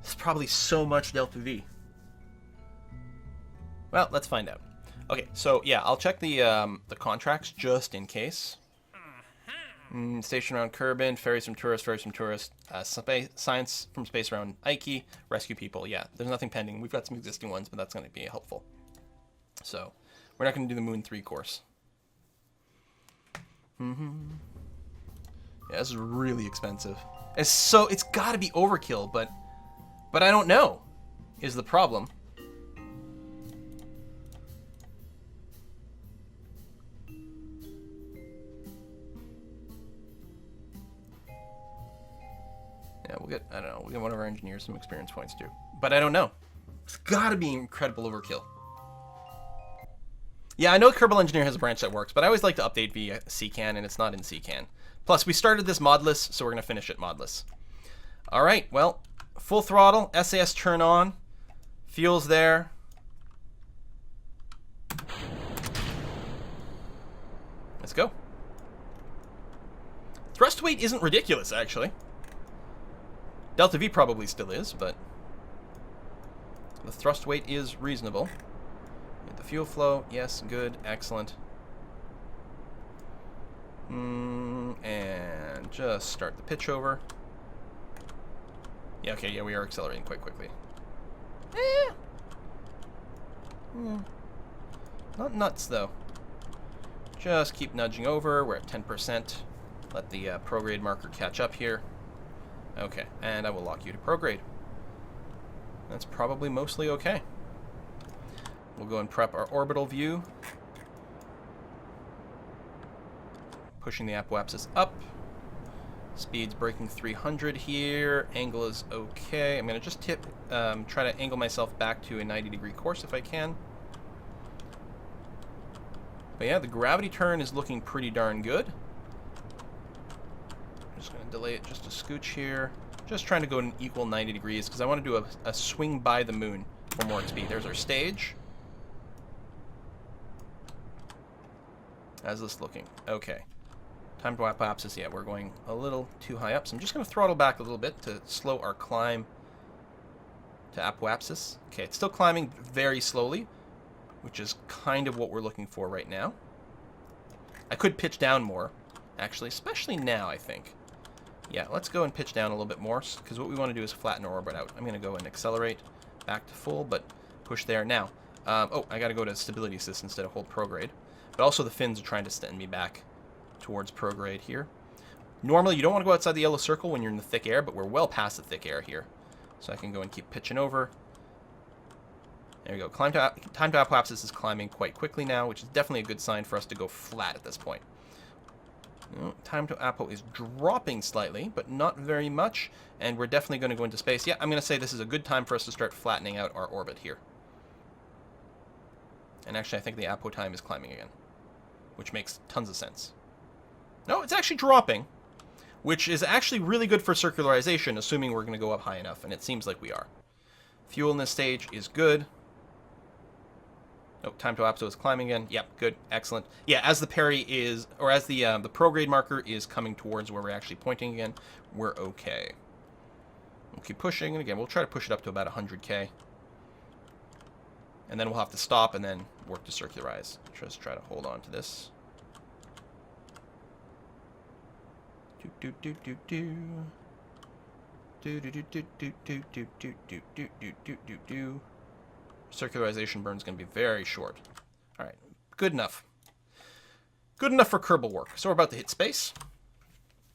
It's probably so much delta V. Well, let's find out. Okay, so yeah, I'll check the contracts just in case. Station around Kerbal, ferries from tourists, science from space around Ike, rescue people. Yeah, there's nothing pending. We've got some existing ones, but that's going to be helpful. So, we're not going to do the Moon 3 course. Yeah, this is really expensive. It's got to be overkill, but I don't know, is the problem. Yeah, we'll get one of our engineers some experience points too. But I don't know. It's got to be incredible overkill. Yeah, I know Kerbal Engineer has a branch that works, but I always like to update via CCAN, and it's not in CCAN. Plus, we started this modless, so we're going to finish it modless. All right, well, full throttle, SAS turn on, fuel's there. Let's go. Thrust weight isn't ridiculous, actually. Delta V probably still is, but the thrust weight is reasonable. The fuel flow, yes, good, excellent. And just start the pitch over. Yeah, okay, yeah, we are accelerating quite quickly. Not nuts, though. Just keep nudging over. We're at 10%. Let the prograde marker catch up here. Okay, and I will lock you to prograde. That's probably mostly okay. We'll go and prep our orbital view. Pushing the apoapsis up. Speed's breaking 300 here. Angle is okay. I'm going to just try to angle myself back to a 90-degree course if I can. But yeah, the gravity turn is looking pretty darn good. I'm just going to delay it just a scooch here. Just trying to go an equal 90 degrees because I want to do a swing by the moon for more speed. There's our stage. How's this looking? Okay. Time to apoapsis. Yeah, we're going a little too high up, so I'm just going to throttle back a little bit to slow our climb to apoapsis. Okay, it's still climbing very slowly, which is kind of what we're looking for right now. I could pitch down more, actually, especially now, I think. Yeah, let's go and pitch down a little bit more, because what we want to do is flatten our orbit out. I'm going to go and accelerate back to full, but push there. Now, oh, I got to go to stability assist instead of hold prograde. But also the fins are trying to send me back towards prograde here. Normally, you don't want to go outside the yellow circle when you're in the thick air, but we're well past the thick air here. So I can go and keep pitching over. There we go. Time to apoapsis is climbing quite quickly now, which is definitely a good sign for us to go flat at this point. Time to apo is dropping slightly, but not very much, and we're definitely going to go into space. Yeah, I'm going to say this is a good time for us to start flattening out our orbit here. And actually, I think the apo time is climbing again, which makes tons of sense. No, it's actually dropping, which is actually really good for circularization, assuming we're going to go up high enough, and it seems like we are. Fuel in this stage is good. Oh, time to apo is climbing again. Yep, good, excellent. Yeah, as the parry is, or as the prograde marker is coming towards where we're actually pointing again, we're okay. We'll keep pushing, and again, we'll try to push it up to about 100K. And then we'll have to stop and then work to circularize. Just try to hold on to this. Do do do do do do do do do do do do do do do do do. Circularization burn is going to be very short. All right, good enough. Good enough for Kerbal work. So we're about to hit space.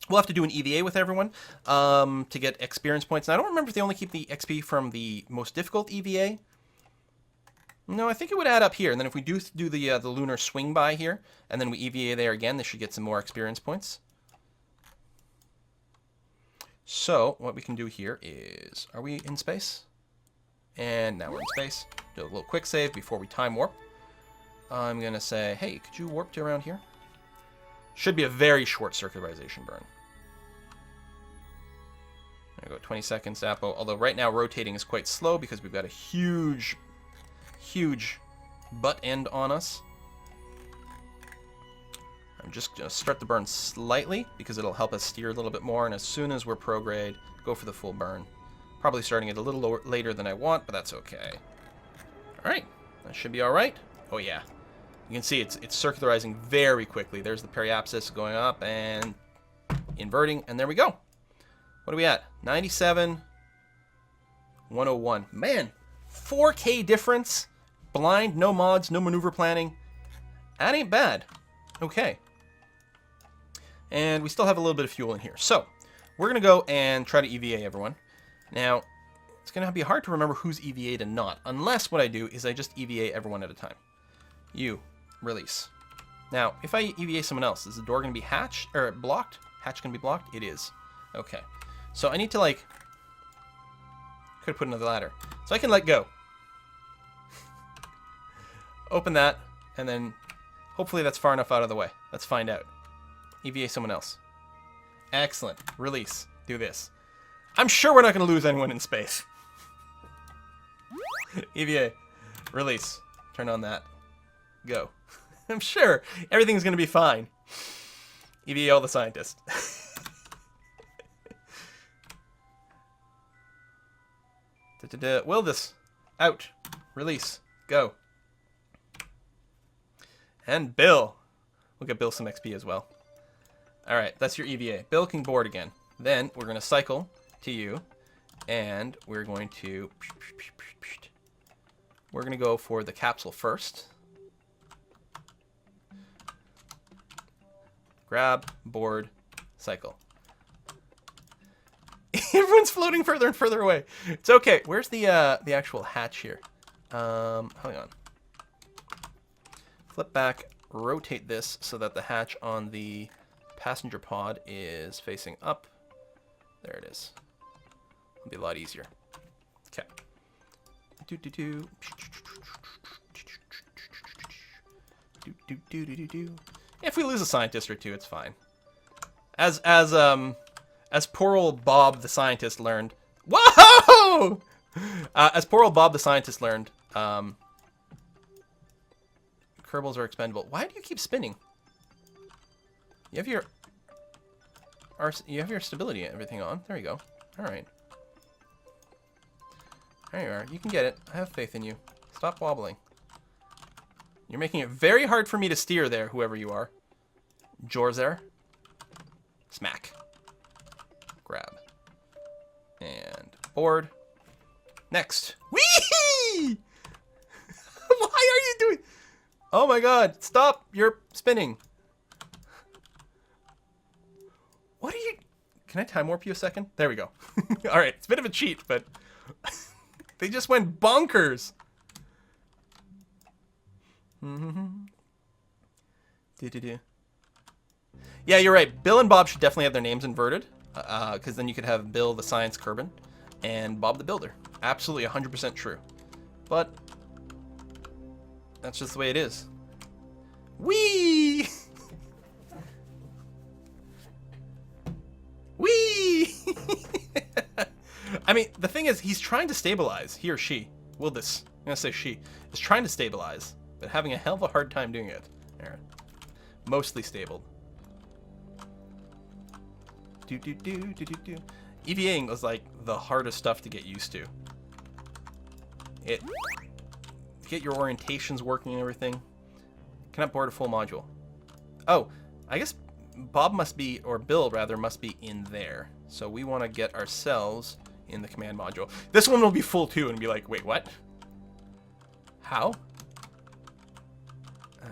We'll have to do an EVA with everyone to get experience points. And I don't remember if they only keep the XP from the most difficult EVA. No, I think it would add up here. And then if we do the lunar swing by here, and then we EVA there again, they should get some more experience points. So what we can do here is, are we in space? And now we're in space. Do a little quick save before we time warp. I'm going to say, hey, could you warp to around here? Should be a very short circularization burn. There we go, 20 seconds apo. Although right now rotating is quite slow because we've got a huge butt end on us. I'm just going to start the burn slightly because it'll help us steer a little bit more. And as soon as we're prograde, go for the full burn. Probably starting it a little later than I want, but that's okay. All right, that should be all right. Oh yeah, you can see it's circularizing very quickly. There's the periapsis going up and inverting, and there we go. What are we at? 97, 101. Man, 4K difference. Blind, no mods, no maneuver planning. That ain't bad. Okay. And we still have a little bit of fuel in here. So, we're going to go and try to EVA everyone. Now, it's going to be hard to remember who's EVA'd and not, unless what I do is I just EVA everyone at a time. You, release. Now, if I EVA someone else, is the door going to be hatched, or blocked? Hatch going to be blocked? It is. Okay. So I need to, like, could have put another ladder. So I can let go. Open that, and then hopefully that's far enough out of the way. Let's find out. EVA someone else. Excellent. Release. Do this. I'm sure we're not going to lose anyone in space. EVA. Release. Turn on that. Go. I'm sure everything's going to be fine. EVA all the scientists. Will this. Out. Release. Go. And Bill. We'll get Bill some XP as well. Alright, that's your EVA. Bill can board again. Then we're going to cycle to you. And we're going to... We're going to go for the capsule first. Grab, board, cycle. Everyone's floating further and further away. It's okay. Where's the actual hatch here? Hang on. Flip back, rotate this so that the hatch on the passenger pod is facing up. There it is. It'll be a lot easier. Okay. If we lose a scientist or two, it's fine. As poor old Bob the scientist learned. Whoa! As poor old Bob the scientist learned, Kerbals are expendable. Why do you keep spinning? You have your stability and everything on. There you go. All right. There you are. You can get it. I have faith in you. Stop wobbling. You're making it very hard for me to steer there, whoever you are. Jorzer. Smack. Grab. And board. Next. Whee! Why are you doing... Oh my god. Stop. You're spinning. What are you... Can I time warp you a second? There we go. Alright. It's a bit of a cheat, but... They just went bonkers. Yeah, you're right. Bill and Bob should definitely have their names inverted. Because then you could have Bill the Science Kerbin and Bob the Builder. Absolutely 100% true. But that's just the way it is. Whee! Whee! I mean, the thing is, he's trying to stabilize. He or she. Will this. I'm going to say she. Is trying to stabilize. But having a hell of a hard time doing it. There. Mostly stabled. EVAing was like the hardest stuff to get used to. To get your orientations working and everything. Cannot board a full module. Oh, I guess Bob must be, or Bill rather, must be in there. So we want to get ourselves in the command module. This one will be full too and be like, wait, what? How?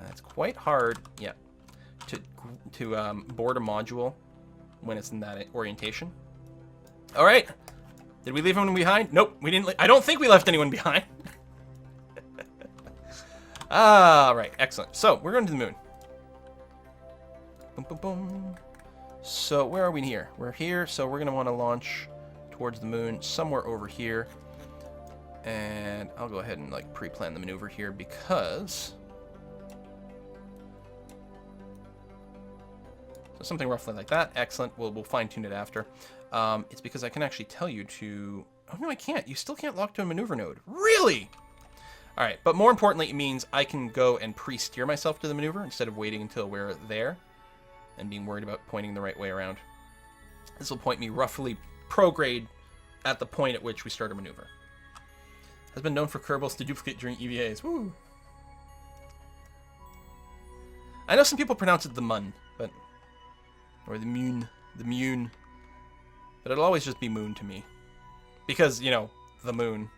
It's quite hard, yeah, to board a module when it's in that orientation. All right. Did we leave anyone behind? Nope, we didn't. I don't think we left anyone behind. All right, excellent. So we're going to the moon. Boom, boom, boom. So where are we here? We're here, so we're going to want to launch towards the moon somewhere over here. And I'll go ahead and like pre-plan the maneuver here because... So something roughly like that. Excellent. We'll fine-tune it after. It's because I can actually tell you to... Oh, no, I can't. You still can't lock to a maneuver node. Really? All right. But more importantly, it means I can go and pre-steer myself to the maneuver instead of waiting until we're there and being worried about pointing the right way around. This will point me roughly prograde at the point at which we start a maneuver. Has been known for Kerbals to duplicate during EVAs. Woo! I know some people pronounce it the mun, but... Or the moon. The moon. But it'll always just be moon to me. Because, you know, the moon.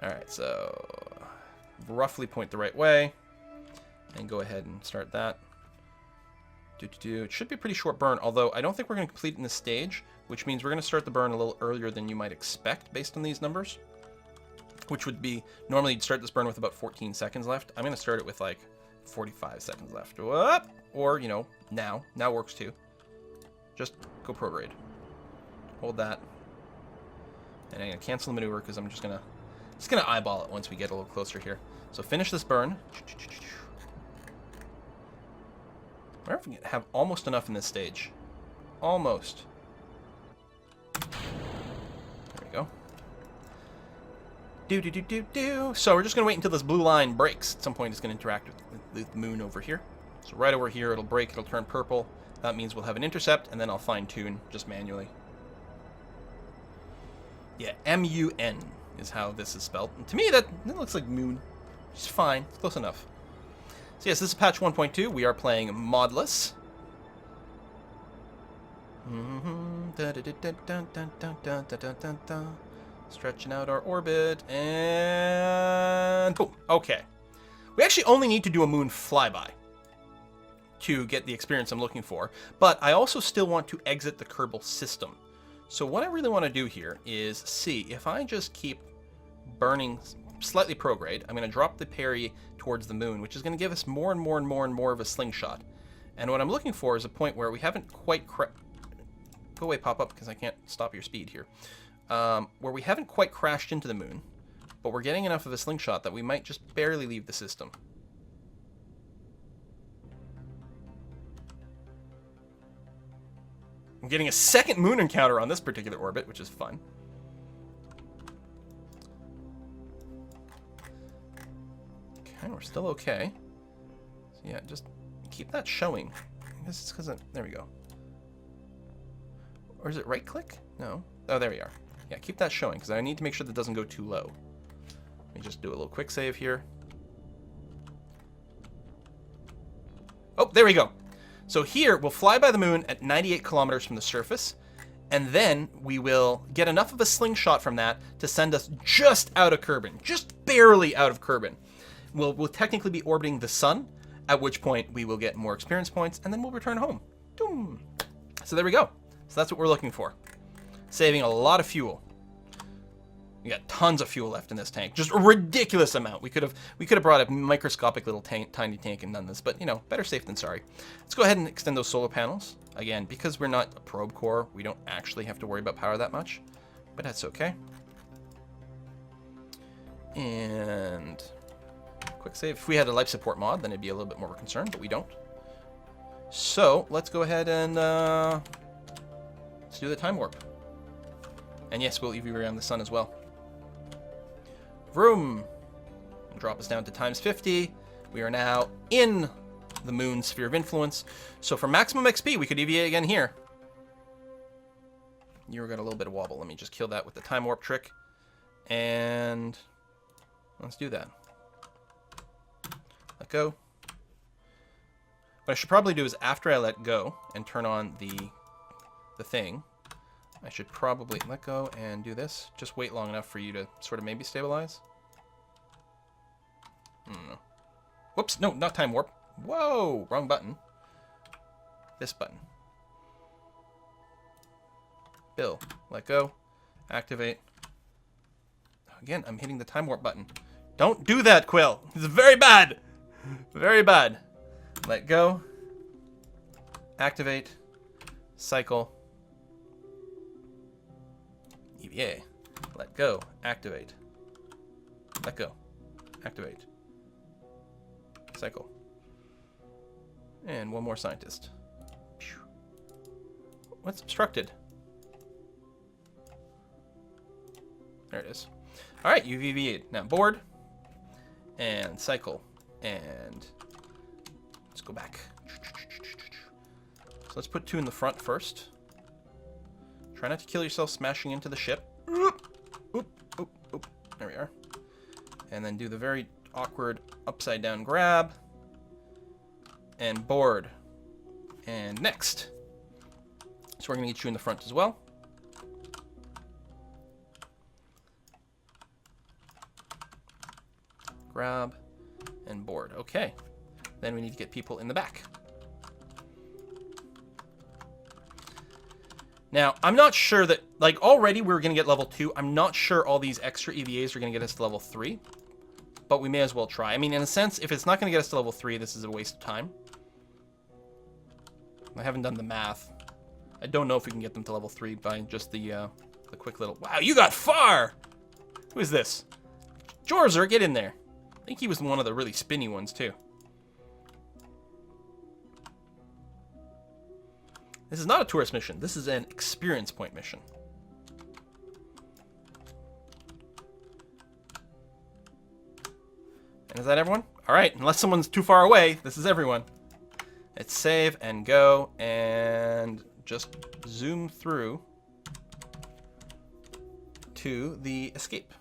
Alright, so... Roughly point the right way. And go ahead and start that. It should be a pretty short burn, although I don't think we're going to complete it in this stage, which means we're going to start the burn a little earlier than you might expect based on these numbers. Which would be, normally you'd start this burn with about 14 seconds left. I'm going to start it with like 45 seconds left. Whoop! Or, you know, now. Now works too. Just go prograde. Hold that. And I'm going to cancel the maneuver because I'm just going to eyeball it once we get a little closer here. So finish this burn. I wonder if we can have almost enough in this stage. Almost. There we go. So we're just going to wait until this blue line breaks. At some point it's going to interact with the moon over here. So right over here it'll break, it'll turn purple. That means we'll have an intercept, and then I'll fine-tune just manually. Yeah, M-U-N is how this is spelled. And to me, that looks like moon. It's fine. It's close enough. So yes, this is patch 1.2. We are playing modless. Stretching out our orbit, and boom. Okay. We actually only need to do a moon flyby to get the experience I'm looking for, but I also still want to exit the Kerbal system. So what I really want to do here is see if I just keep burning slightly prograde. I'm going to drop the parry towards the moon, which is going to give us more and more and more and more of a slingshot. And what I'm looking for is a point where we haven't quite go away, pop up, because I can't stop your speed here. Where we haven't quite crashed into the moon, but we're getting enough of a slingshot that we might just barely leave the system. I'm getting a second moon encounter on this particular orbit, which is fun. Okay, we're still okay. So yeah, just keep that showing. I guess it's because there we go. Or is it right click? No. Oh, there we are. Yeah, keep that showing, because I need to make sure that doesn't go too low. Let me just do a little quick save here. Oh, there we go. So here, we'll fly by the moon at 98 kilometers from the surface, and then we will get enough of a slingshot from that to send us just out of Kerbin. Just barely out of Kerbin. We'll technically be orbiting the sun, at which point we will get more experience points, and then we'll return home. Doom. So there we go. So that's what we're looking for. Saving a lot of fuel. We got tons of fuel left in this tank. Just a ridiculous amount. We could have brought a microscopic little tiny tank and done this, but you know, better safe than sorry. Let's go ahead and extend those solar panels. Again, because we're not a probe core, we don't actually have to worry about power that much, but that's okay. And quick save. If we had a life support mod, then it'd be a little bit more of a concern, but we don't. So let's go ahead and let's do the time warp. And yes, we'll EV around the sun as well. Vroom! Drop us down to times 50. We are now in the moon's sphere of influence. So for maximum XP, we could EVA again here. You got a little bit of wobble. Let me just kill that with the time warp trick. And let's do that. Let go. What I should probably do is after I let go and turn on the thing, I should probably let go and do this. Just wait long enough for you to sort of maybe stabilize. No. Whoops, no, not time warp. Whoa, wrong button. This button. Bill, let go, activate. Again, I'm hitting the time warp button. Don't do that, Quill. It's very bad. Very bad. Let go, activate, cycle. EVA. Let go. Activate. Let go. Activate. Cycle. And one more scientist. What's obstructed? There it is. Alright, you've EVA'd. Now board. And cycle. And let's go back. So let's put 2 in the front first. Try not to kill yourself smashing into the ship. Oop, oop, oop, oop. There we are. And then do the very awkward upside down grab. And board. And next. So we're going to get you in the front as well. Grab and board. Okay. Then we need to get people in the back. Now, I'm not sure that, like, already we were going to get level 2. I'm not sure all these extra EVAs are going to get us to level 3. But we may as well try. I mean, in a sense, if it's not going to get us to level 3, this is a waste of time. I haven't done the math. I don't know if we can get them to level 3 by just the quick little... Wow, you got far! Who is this? Jorzer, get in there. I think he was one of the really spinny ones, too. This is not a tourist mission. This is an experience point mission. And is that everyone? All right, unless someone's too far away, this is everyone. Let's save and go and just zoom through to the escape.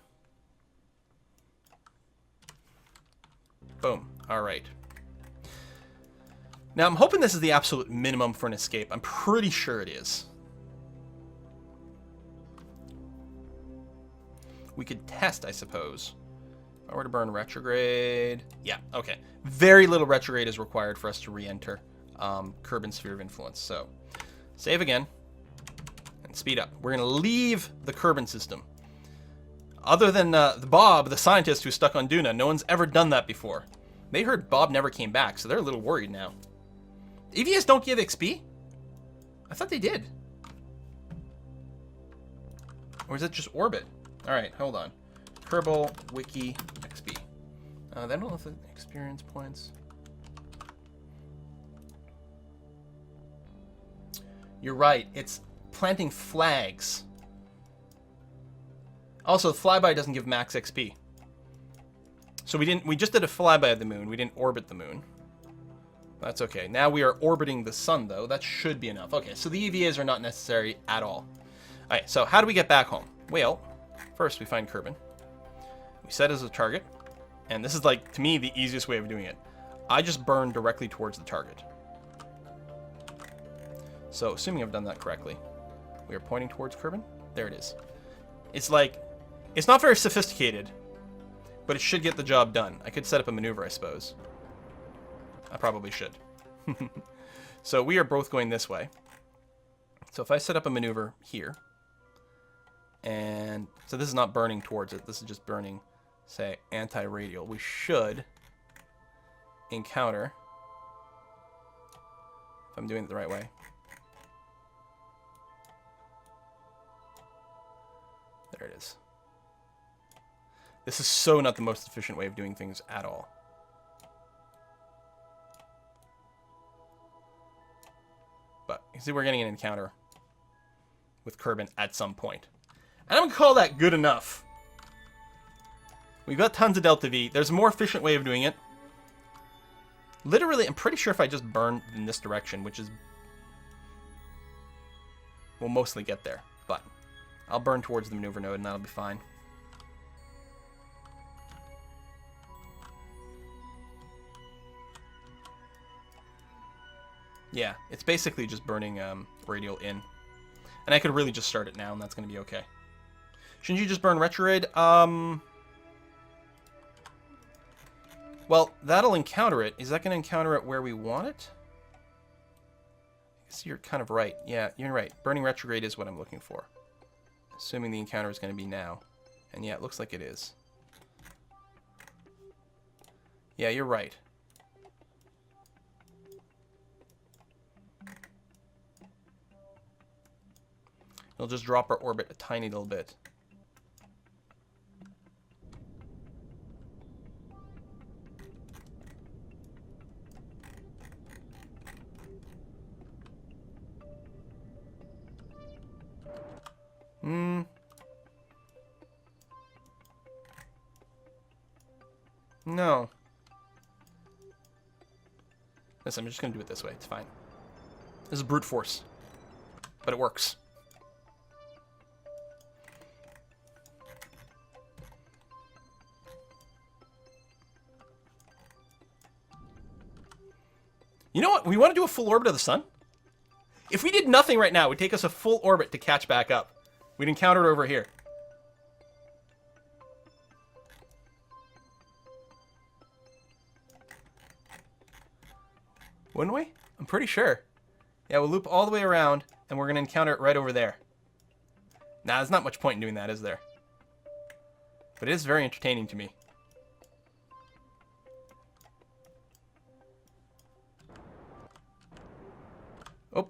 Boom. All right. Now, I'm hoping this is the absolute minimum for an escape. I'm pretty sure it is. We could test, I suppose. If I were to burn retrograde... Yeah, okay. Very little retrograde is required for us to re-enter Kerbal Sphere of Influence. So, save again. And speed up. We're going to leave the Kerbal system. Other than Bob, the scientist who's stuck on Duna, no one's ever done that before. They heard Bob never came back, so they're a little worried now. EVAs don't give XP? I thought they did. Or is it just orbit? Alright, hold on. Kerbal Wiki XP. They don't know if it's experience points. You're right, it's planting flags. Also, flyby doesn't give max XP. So we just did a flyby of the moon. We didn't orbit the moon. That's okay. Now we are orbiting the sun, though. That should be enough. Okay, so the EVAs are not necessary at all. Alright, so how do we get back home? Well, first we find Kerbal. We set as a target. And this is, like, to me, the easiest way of doing it. I just burn directly towards the target. So, assuming I've done that correctly, we are pointing towards Kerbal. There it is. It's like, it's not very sophisticated, but it should get the job done. I could set up a maneuver, I suppose. I probably should. So we are both going this way. So if I set up a maneuver here, and so this is not burning towards it, this is just burning, say, anti-radial, we should encounter, if I'm doing it the right way. There it is. This is so not the most efficient way of doing things at all. But you see, we're getting an encounter with Kerbal at some point. And I'm going to call that good enough. We've got tons of Delta V. There's a more efficient way of doing it. Literally, I'm pretty sure if I just burn in this direction, which is... we'll mostly get there. But I'll burn towards the maneuver node and that'll be fine. Yeah, it's basically just burning radial in. And I could really just start it now, and that's going to be okay. Shouldn't you just burn retrograde? Well, that'll encounter it. Is that going to encounter it where we want it? I guess you're kind of right. Yeah, you're right. Burning retrograde is what I'm looking for. Assuming the encounter is going to be now. And yeah, it looks like it is. Yeah, you're right. It'll just drop our orbit a tiny little bit. No. Listen, I'm just going to do it this way. It's fine. This is brute force. But it works. we want to do a full orbit of the sun? If we did nothing right now, it would take us a full orbit to catch back up. We'd encounter it over here. Wouldn't we? I'm pretty sure. Yeah, we'll loop all the way around, and we're going to encounter it right over there. Nah, there's not much point in doing that, is there? But it is very entertaining to me. Oh.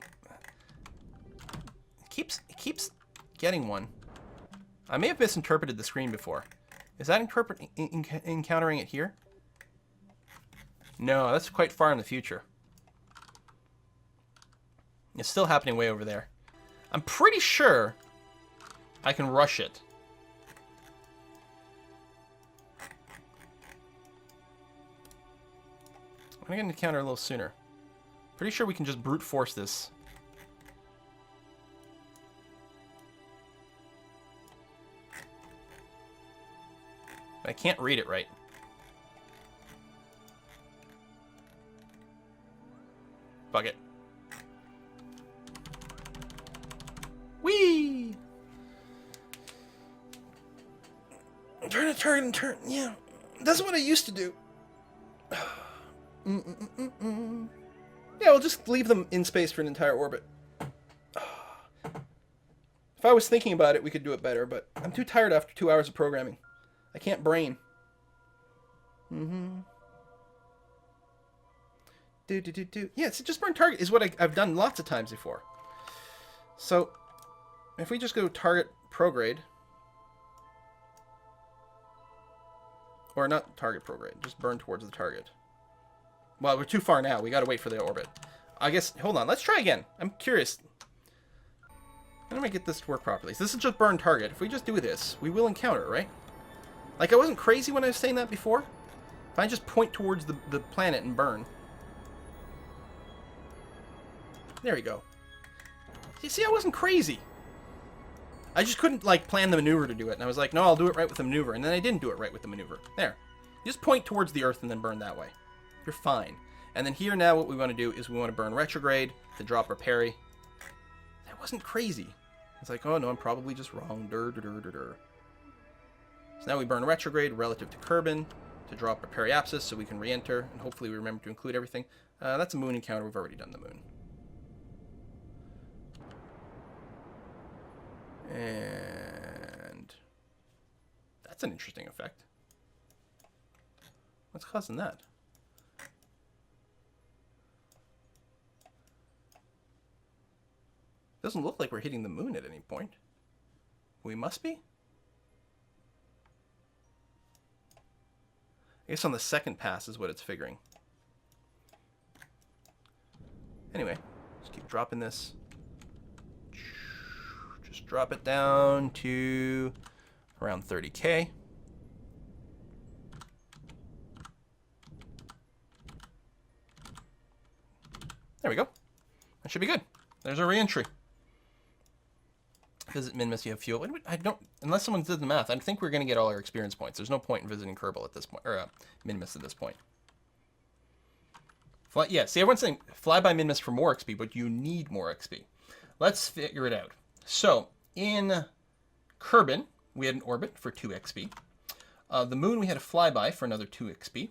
It keeps getting one. I may have misinterpreted the screen before. Is that encountering it here? No, that's quite far in the future. It's still happening way over there. I'm pretty sure I can rush it. I'm going to encounter a little sooner. Pretty sure we can just brute force this. I can't read it right. Fuck it. Whee! Turn a target and turn. Yeah. That's what I used to do. Yeah, we'll just leave them in space for an entire orbit. If I was thinking about it, we could do it better, but I'm too tired after 2 hours of programming. I can't brain. Yeah, it's just burn target is what I've done lots of times before. So, if we just go target prograde, or not target prograde, just burn towards the target. Well, we're too far now. We got to wait for the orbit. I guess, hold on. Let's try again. I'm curious. How do I get this to work properly? So this is just burn target. If we just do this, we will encounter it, right? Like, I wasn't crazy when I was saying that before. If I just point towards the planet and burn. There we go. You see, I wasn't crazy. I just couldn't, like, plan the maneuver to do it. And I was like, no, I'll do it right with the maneuver. And then I didn't do it right with the maneuver. There. You just point towards the Earth and then burn that way. You're fine. And then here now what we want to do is we want to burn retrograde to drop our parry. That wasn't crazy. It's like, oh no, I'm probably just wrong. So now we burn retrograde relative to Kerbal to drop our periapsis so we can re-enter. And hopefully we remember to include everything. That's a moon encounter. We've already done the moon. And that's an interesting effect. What's causing that? Doesn't look like we're hitting the moon at any point. We must be? I guess on the second pass is what it's figuring. Anyway, just keep dropping this. Just drop it down to around 30K. There we go. That should be good. There's our re-entry. Visit Minmus, you have fuel. I don't, unless someone did the math, I think we're going to get all our experience points. There's no point in visiting Kerbal at this point, or Minmus at this point. Yeah, see, everyone's saying fly by Minmus for more XP, but you need more XP. Let's figure it out. So, in Kerbal, we had an orbit for 2 XP. The moon, we had a flyby for another 2 XP.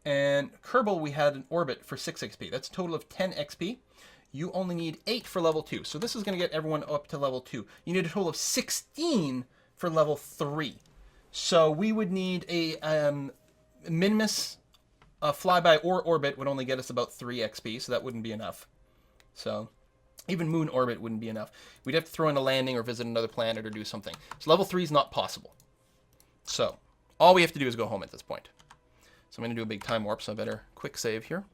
And Kerbal, we had an orbit for 6 XP. That's a total of 10 XP. You only need 8 for level 2. So this is going to get everyone up to level 2. You need a total of 16 for level 3. So we would need a Minmus flyby or orbit would only get us about 3 XP, so that wouldn't be enough. So even moon orbit wouldn't be enough. We'd have to throw in a landing or visit another planet or do something. So level 3 is not possible. So all we have to do is go home at this point. So I'm going to do a big time warp, so I better quick save here.